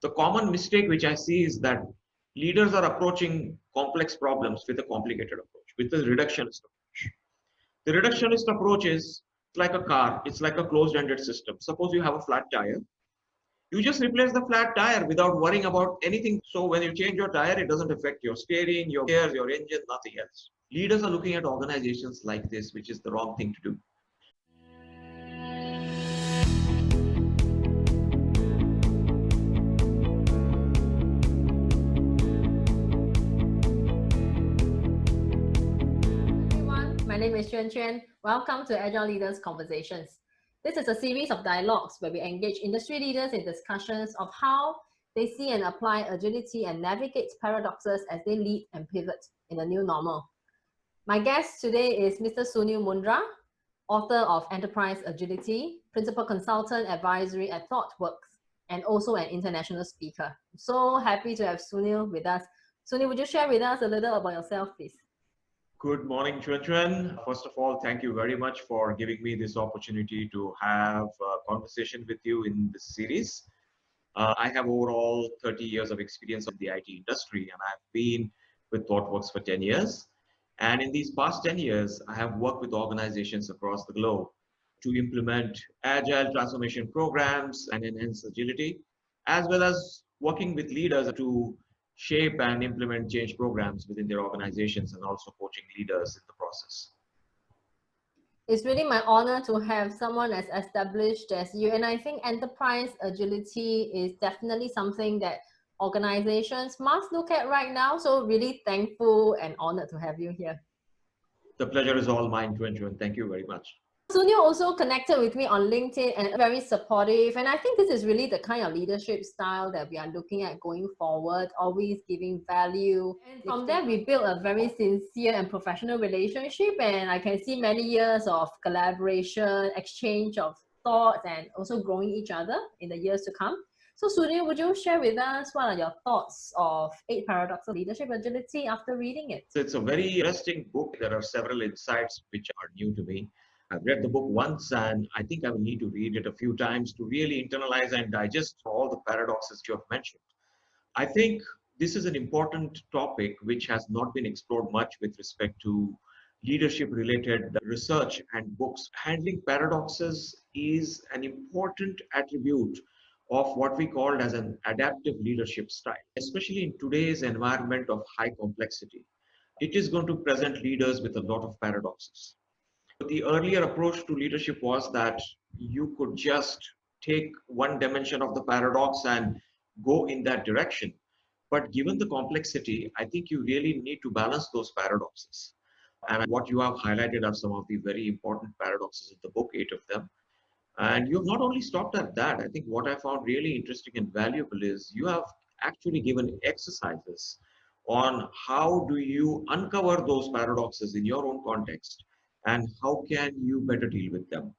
The common mistake which I see is that leaders are approaching complex problems with a complicated approach, with a reductionist approach. The reductionist approach is like a car, it's like a closed-ended system. Suppose you have a flat tire, you just replace the flat tire without worrying about anything. So when you change your tire, it doesn't affect your steering, your gears, your engine, nothing else. Leaders are looking at organizations like this, which is the wrong thing to do. My name is Chuen Chuen. Welcome to Agile Leaders Conversations. This is a series of dialogues where we engage industry leaders in discussions of how they see and apply agility and navigate paradoxes as they lead and pivot in the new normal. My guest today is Mr. Sunil Mundra, author of Enterprise Agility, principal consultant advisory at ThoughtWorks, and also an international speaker. I'm so happy to have Sunil with us. Sunil, would you share with us a little about yourself, please? Good morning, Chuen Chuen. First of all, thank you very much for giving me this opportunity to have a conversation with you in this series. I have overall 30 years of experience in the IT industry, and I've been with ThoughtWorks for 10 years. And in these past 10 years, I have worked with organizations across the globe to implement agile transformation programs and enhance agility, as well as working with leaders to shape and implement change programs within their organizations and also coaching leaders in the process. It's really my honor to have someone as established as you. And I think enterprise agility is definitely something that organizations must look at right now. So really thankful and honored to have you here. The pleasure is all mine, Chuen Chuen. Thank you very much. Sunil also connected with me on LinkedIn and very supportive. And I think this is really the kind of leadership style that we are looking at going forward, always giving value. And from there, we built a very sincere and professional relationship. And I can see many years of collaboration, exchange of thoughts, and also growing each other in the years to come. So Sunil, would you share with us what are your thoughts of 8 Paradoxes of Leadership Agility after reading it? It's a very interesting book. There are several insights which are new to me. I've read the book once, and I think I will need to read it a few times to really internalize and digest all the paradoxes you have mentioned. I think this is an important topic which has not been explored much with respect to leadership related research and books. Handling paradoxes is an important attribute of what we call as an adaptive leadership style, especially in today's environment of high complexity. It is going to present leaders with a lot of paradoxes. The earlier approach to leadership was that you could just take one dimension of the paradox and go in that direction. But given the complexity, I think you really need to balance those paradoxes. And what you have highlighted are some of the very important paradoxes in the book, 8 of them. And you have not only stopped at that. I think what I found really interesting and valuable is you have actually given exercises on how do you uncover those paradoxes in your own context and how can you better deal with them.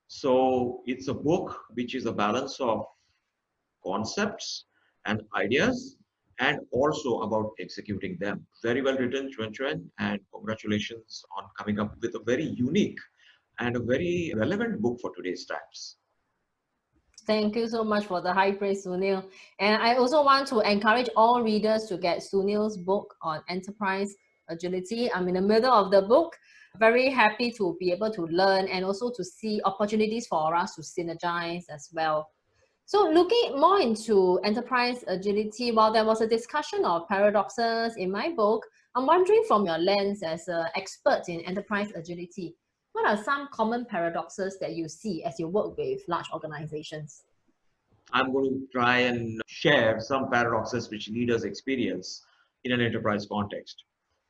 So it's a book which is a balance of concepts and ideas and also about executing them. Very well written, Chuen Chuen, and congratulations on coming up with a very unique and a very relevant book for today's times. Thank you so much for the high praise, Sunil. And I also want to encourage all readers to get Sunil's book on enterprise agility. I'm in the middle of the book. Very happy to be able to learn and also to see opportunities for us to synergize as well. So looking more into enterprise agility, while there was a discussion of paradoxes in my book, I'm wondering from your lens as an expert in enterprise agility, what are some common paradoxes that you see as you work with large organizations? I'm going to try and share some paradoxes which leaders experience in an enterprise context.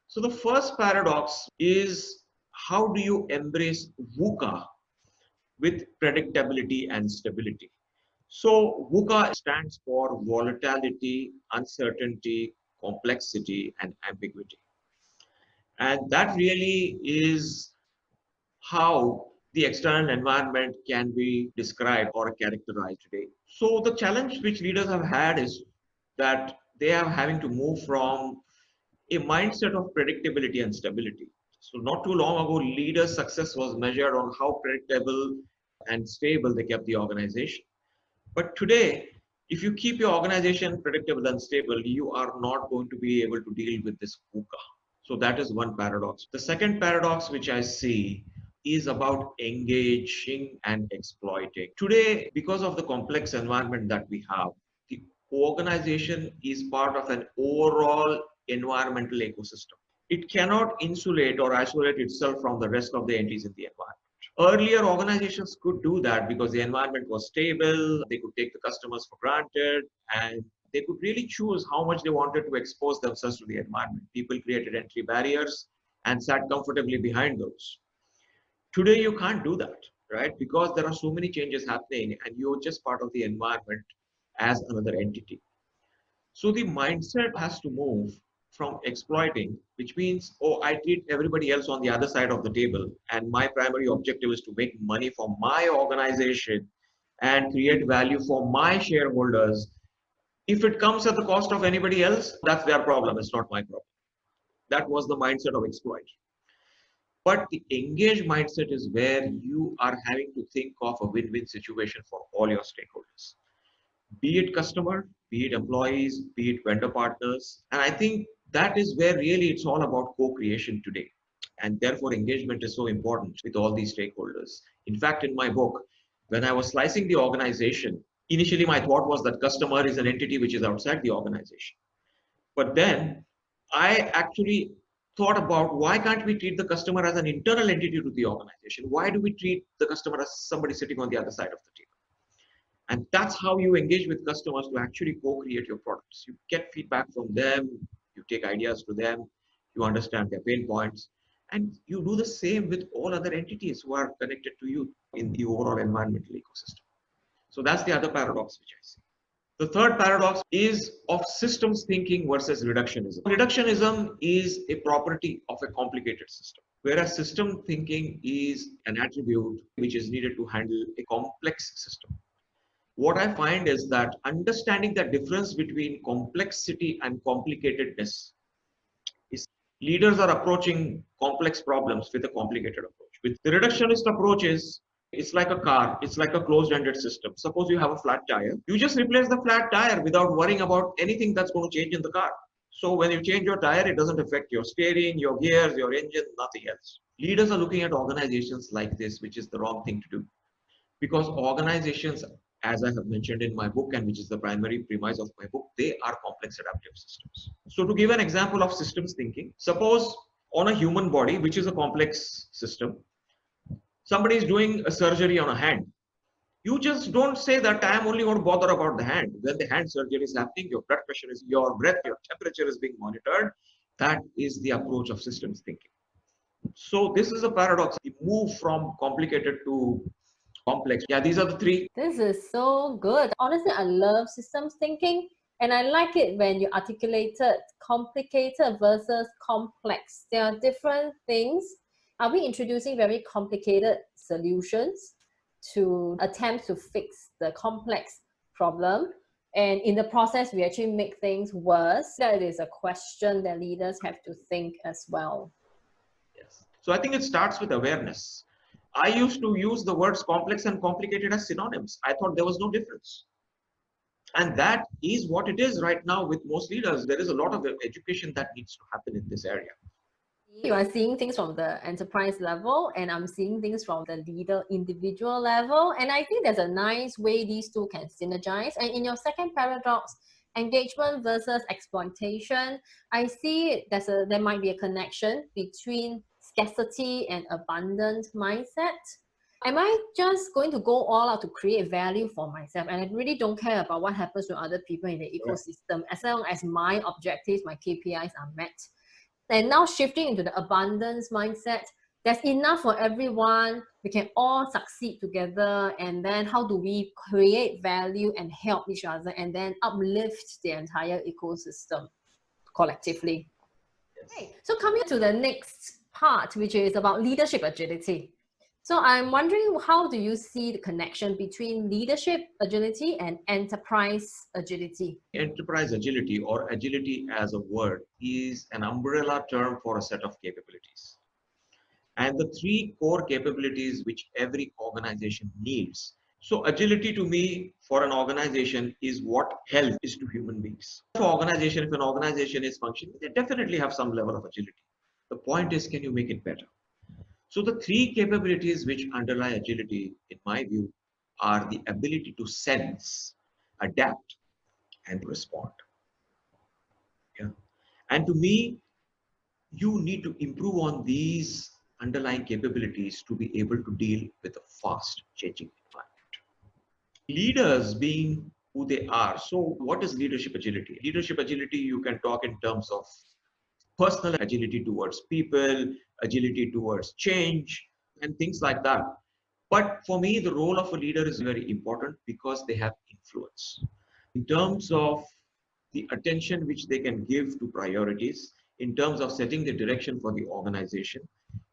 So the first paradox is, how do you embrace VUCA with predictability and stability? So VUCA stands for volatility, uncertainty, complexity, and ambiguity. And that really is how the external environment can be described or characterized today. So the challenge which leaders have had is that they are having to move from a mindset of predictability and stability. So not too long ago, leaders' success was measured on how predictable and stable they kept the organization. But today, If you keep your organization predictable and stable, you are not going to be able to deal with this VUCA. So that is one paradox. The second paradox which I see is about engaging and exploiting. Today, because of the complex environment that we have, the organization is part of an overall environmental ecosystem. It cannot insulate or isolate itself from the rest of the entities in the environment. Earlier, organizations could do that because the environment was stable, they could take the customers for granted, and they could really choose how much they wanted to expose themselves to the environment. People created entry barriers and sat comfortably behind those. Today, you can't do that, right? Because there are so many changes happening and you're just part of the environment as another entity. So the mindset has to move from exploiting, which means, oh, I treat everybody else on the other side of the table, and my primary objective is to make money for my organization and create value for my shareholders. If it comes at the cost of anybody else, that's their problem. It's not my problem. That was the mindset of exploit. But the engaged mindset is where you are having to think of a win-win situation for all your stakeholders, be it customer, be it employees, be it vendor partners. And I think that is where really it's all about co-creation today. And therefore, engagement is so important with all these stakeholders. In fact, in my book, when I was slicing the organization, initially my thought was that customer is an entity which is outside the organization. But then I actually thought about why can't we treat the customer as an internal entity to the organization? Why do we treat the customer as somebody sitting on the other side of the table? And that's how you engage with customers to actually co-create your products. You get feedback from them, you take ideas to them, you understand their pain points, and you do the same with all other entities who are connected to you in the overall environmental ecosystem. So that's the other paradox which I see. The third paradox is of systems thinking versus reductionism. Reductionism is a property of a complicated system, whereas system thinking is an attribute which is needed to handle a complex system. What I find is that understanding the difference between complexity and complicatedness is leaders are approaching complex problems with a complicated approach. With the reductionist approaches, it's like a car, it's like a closed-ended system. Suppose you have a flat tire, you just replace the flat tire without worrying about anything that's going to change in the car. So when you change your tire, it doesn't affect your steering, your gears, your engine, nothing else. Leaders are looking at organizations like this, which is the wrong thing to do. Because organizations, as I have mentioned in my book, and which is the primary premise of my book, they are complex adaptive systems. So to give an example of systems thinking, suppose on a human body, which is a complex system, somebody is doing a surgery on a hand. You just don't say that I am only going to bother about the hand. When the hand surgery is happening, your blood pressure is, your breath, your temperature is being monitored. That is the approach of systems thinking. So this is a paradox. We move from complicated to complex. Yeah, these are the three. This is so good. Honestly, I love systems thinking, and I like it when you articulated complicated versus complex. There are different things. Are we introducing very complicated solutions to attempt to fix the complex problem? And in the process, we actually make things worse. That is a question that leaders have to think as well. Yes. So I think it starts with awareness. I used to use the words complex and complicated as synonyms. I thought there was no difference. And that is what it is right now with most leaders. There is a lot of education that needs to happen in this area. You are seeing things from the enterprise level, and I'm seeing things from the leader individual level. And I think there's a nice way these two can synergize. And in your second paradox, engagement versus exploitation, I see there might be a connection between scarcity and abundant mindset. Am I just going to go all out to create value for myself? And I really don't care about what happens to other people in the ecosystem, as long as my objectives, my KPIs are met. And now shifting into the abundance mindset, there's enough for everyone. We can all succeed together. And then how do we create value and help each other and then uplift the entire ecosystem collectively? Yes. Okay, so coming to the next part, which is about leadership agility. So I'm wondering, how do you see the connection between leadership agility and enterprise agility? Enterprise agility, or agility as a word, is an umbrella term for a set of capabilities. And the three core capabilities which every organization needs So agility to me for an organization is what health is to human beings. For organization, if an organization is functioning, they definitely have some level of agility. The point is, can you make it better? So the three capabilities which underlie agility, in my view, are the ability to sense, adapt, and respond. Yeah. And to me, you need to improve on these underlying capabilities to be able to deal with a fast changing environment. Leaders being who they are. So, what is leadership agility? Leadership agility, you can talk in terms of personal agility towards people, agility towards change, and things like that. But for me, the role of a leader is very important because they have influence in terms of the attention which they can give to priorities, in terms of setting the direction for the organization,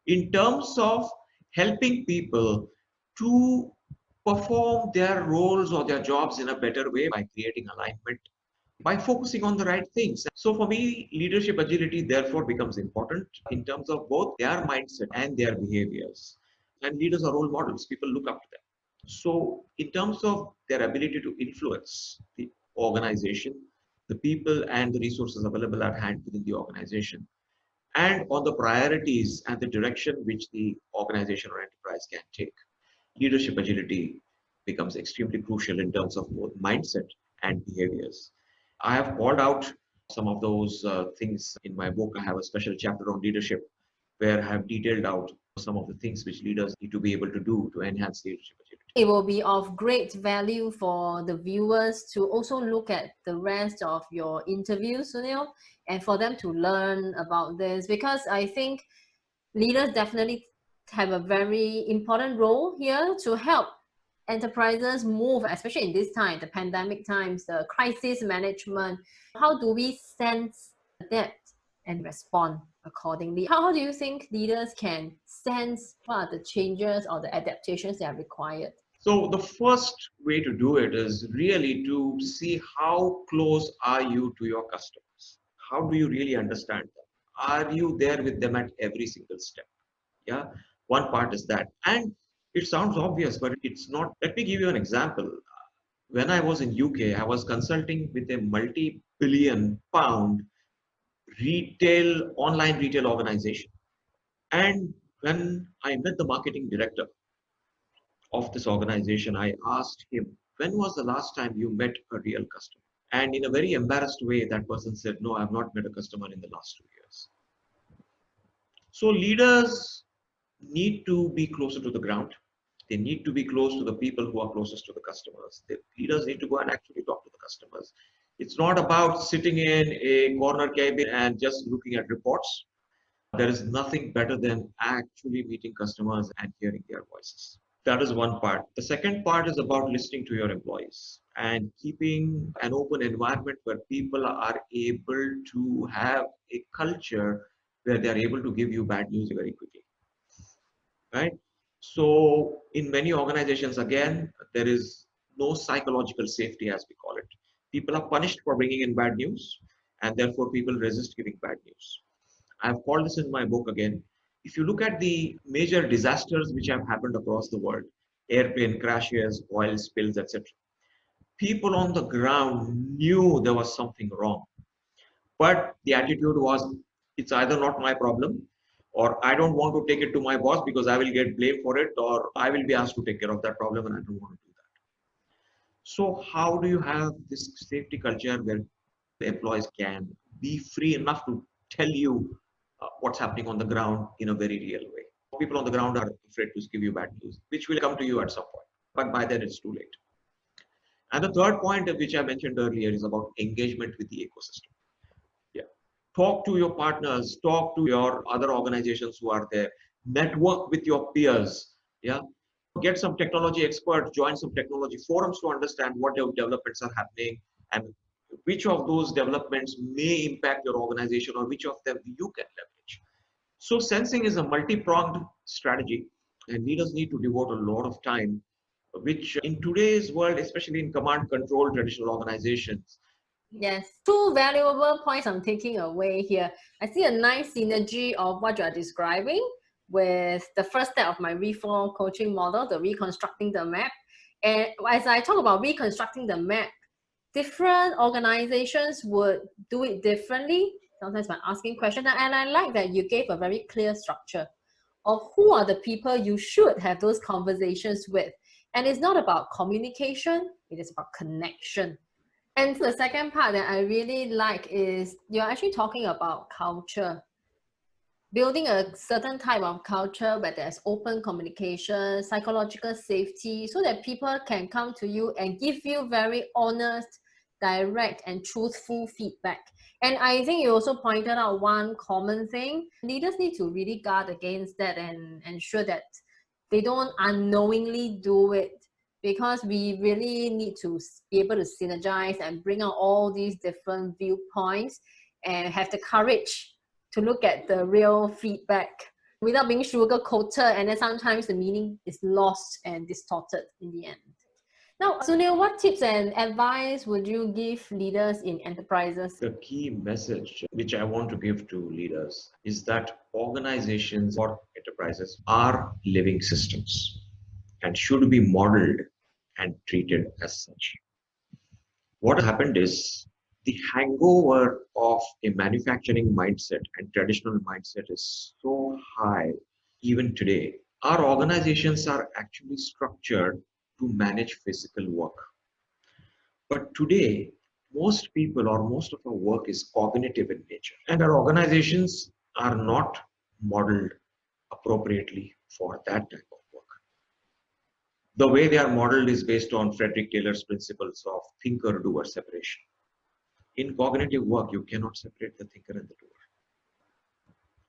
in terms of helping people to perform their roles or their jobs in a better way by creating alignment, by focusing on the right things. So for me, leadership agility therefore becomes important in terms of both their mindset and their behaviors. And leaders are role models, people look up to them. So in terms of their ability to influence the organization, the people and the resources available at hand within the organization, and on the priorities and the direction which the organization or enterprise can take, leadership agility becomes extremely crucial in terms of both mindset and behaviors. I have called out some of those things in my book. I have a special chapter on leadership where I have detailed out some of the things which leaders need to be able to do to enhance leadership agility. It will be of great value for the viewers to also look at the rest of your interviews, Sunil, and for them to learn about this, because I think leaders definitely have a very important role here to help enterprises move, especially in this time, the pandemic times, the crisis management. How do we sense, adapt, and respond accordingly? How do you think leaders can sense what are the changes or the adaptations that are required? So the first way to do it is really to see how close are you to your customers. How do you really understand them? Are you there with them at every single step? Yeah, one part is that. And it sounds obvious, but it's not. Let me give you an example. When I was in UK, I was consulting with a multi-billion pound online retail organization. And when I met the marketing director of this organization, I asked him, when was the last time you met a real customer? And in a very embarrassed way, that person said, no, I've not met a customer in the last 2 years. So leaders need to be closer to the ground. They need to be close to the people who are closest to the customers. The leaders need to go and actually talk to the customers. It's not about sitting in a corner cabin and just looking at reports. There is nothing better than actually meeting customers and hearing their voices. That is one part. The second part is about listening to your employees and keeping an open environment where people are able to have a culture where they are able to give you bad news very quickly, right? So in many organizations, again, there is no psychological safety, as we call it. People are punished for bringing in bad news, and therefore people resist giving bad news. I've called this in my book again. If you look at the major disasters which have happened across the world, airplane crashes, oil spills, etc., people on the ground knew there was something wrong. But the attitude was, it's either not my problem, or I don't want to take it to my boss because I will get blamed for it, or I will be asked to take care of that problem and I don't want to do that. So, how do you have this safety culture where the employees can be free enough to tell you what's happening on the ground in a very real way? People on the ground are afraid to give you bad news, which will come to you at some point. But by then, it's too late. And the third point, which I mentioned earlier, is about engagement with the ecosystem. Yeah. Talk to your partners, talk to your other organizations who are there, network with your peers. Yeah. Get some technology experts, join some technology forums to understand what developments are happening and which of those developments may impact your organization or which of them you can leverage. So sensing is a multi-pronged strategy and leaders need to devote a lot of time, which in today's world, especially in command control traditional organizations. Yes, two valuable points I'm taking away here. I see a nice synergy of what you are describing with the first step of my reform coaching model, the reconstructing the map. And as I talk about reconstructing the map, different organizations would do it differently, sometimes by asking questions. And I like that you gave a very clear structure of who are the people you should have those conversations with. And it's not about communication, it is about connection. And the second part that I really like is you're actually talking about culture. Building a certain type of culture where there's open communication, psychological safety, so that people can come to you and give you very honest, direct, and truthful feedback. And I think you also pointed out one common thing. Leaders need to really guard against that and ensure that they don't unknowingly do it, because we really need to be able to synergize and bring out all these different viewpoints and have the courage to look at the real feedback without being sugar coated, and then sometimes the meaning is lost and distorted in the end. Now, Sunil, what tips and advice would you give leaders in enterprises? The key message which I want to give to leaders is that organizations or enterprises are living systems and should be modeled and treated as such. What happened is the hangover of a manufacturing mindset and traditional mindset is so high even today. Our organizations are actually structured to manage physical work. But today, most people or most of our work is cognitive in nature, and our organizations are not modeled appropriately for that type of work. The way they are modeled is based on Frederick Taylor's principles of thinker-doer separation. In cognitive work, you cannot separate the thinker and the doer.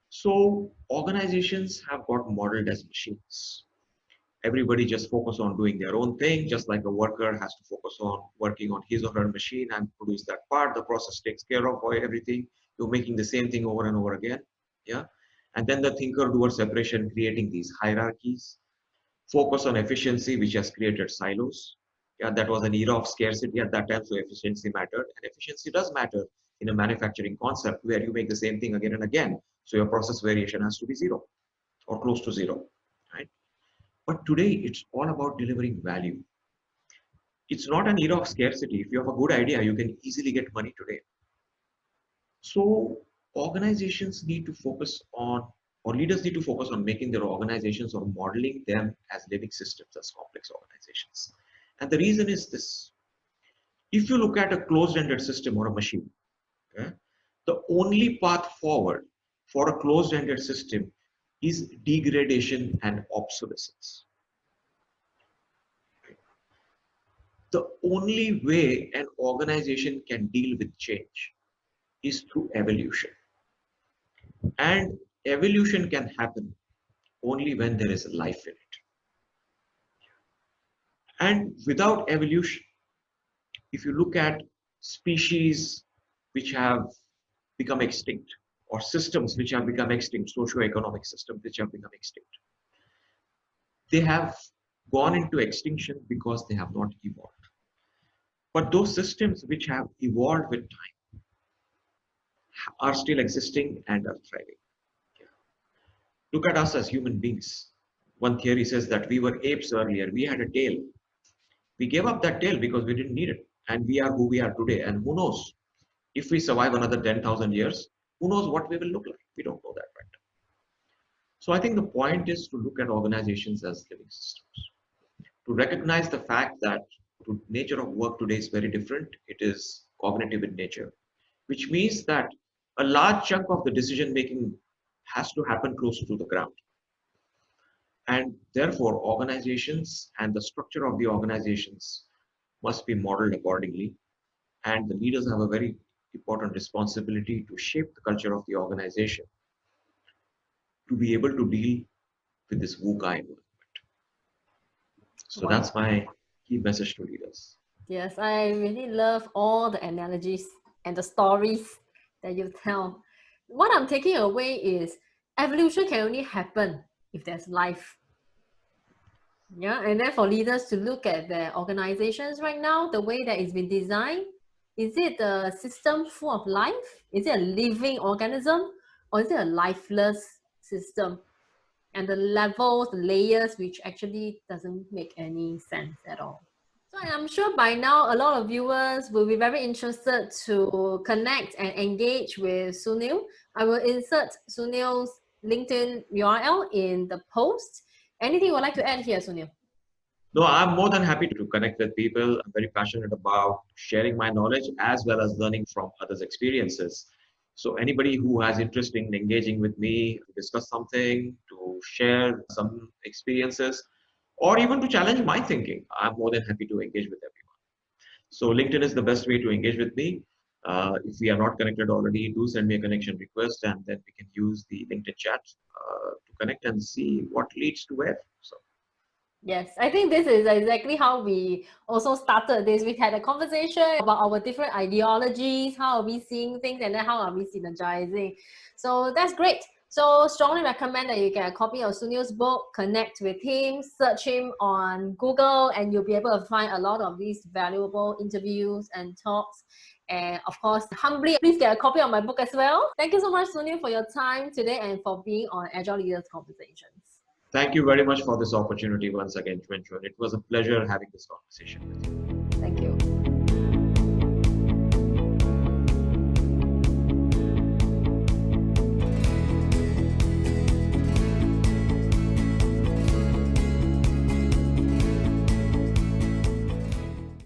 So organizations have got modeled as machines. Everybody just focus on doing their own thing, just like a worker has to focus on working on his or her machine and produce that part. The process takes care of everything. You're making the same thing over and over again. Yeah. And then the thinker-doer separation, creating these hierarchies, focus on efficiency, which has created silos. Yeah, that was an era of scarcity at that time, so efficiency mattered. And efficiency does matter in a manufacturing concept where you make the same thing again and again. So your process variation has to be zero or close to zero, right? But today, it's all about delivering value. It's not an era of scarcity. If you have a good idea, you can easily get money today. So organizations need to focus on, or leaders need to focus on making their organizations or modeling them as living systems, as complex organizations. And the reason is this. If you look at a closed-ended system or a machine, okay, the only path forward for a closed-ended system is degradation and obsolescence. The only way an organization can deal with change is through evolution. And evolution can happen only when there is life in it. And without evolution, if you look at species which have become extinct, or systems which have become extinct, socio-economic systems which have become extinct, they have gone into extinction because they have not evolved. But those systems which have evolved with time are still existing and are thriving. Look at us as human beings. One theory says that we were apes earlier. We had a tail. We gave up that tail because we didn't need it. And we are who we are today. And who knows, if we survive another 10,000 years, who knows what we will look like? We don't know that right now. So I think the point is to look at organizations as living systems. To recognize the fact that the nature of work today is very different. It is cognitive in nature, which means that a large chunk of the decision making has to happen close to the ground. And therefore, organizations and the structure of the organizations must be modeled accordingly. And the leaders have a very important responsibility to shape the culture of the organization to be able to deal with this VUCA environment. So that's my key message to leaders. Yes, I really love all the analogies and the stories that you tell. What I'm taking away is evolution can only happen if there's life. Yeah, and then for leaders to look at their organizations right now, the way that it's been designed, is it a system full of life? Is it a living organism? Or is it a lifeless system? and the levels, the layers, which actually doesn't make any sense at all. So I'm sure by now a lot of viewers will be very interested to connect and engage with Sunil. I will insert Sunil's LinkedIn URL in the post. Anything you would like to add here, Sunil? No, I'm more than happy to connect with people. I'm very passionate about sharing my knowledge as well as learning from others' experiences. So anybody who has interest in engaging with me to discuss something, to share some experiences, or even to challenge my thinking, I'm more than happy to engage with everyone. So LinkedIn is the best way to engage with me. If we are not connected already, do send me a connection request, and then we can use the LinkedIn chat to connect and see what leads to where. So. Yes, I think this is exactly how we also started this. We had a conversation about our different ideologies, how are we seeing things, and then how are we synergizing. So that's great. So strongly recommend that you get a copy of Sunil's book, connect with him, search him on Google, and you'll be able to find a lot of these valuable interviews and talks. And of course, humbly, please get a copy of my book as well. Thank you so much, Sunil, for your time today and for being on Agile Leaders Conversations. Thank you very much for this opportunity once again, Chuen Chuen. It was a pleasure having this conversation with you.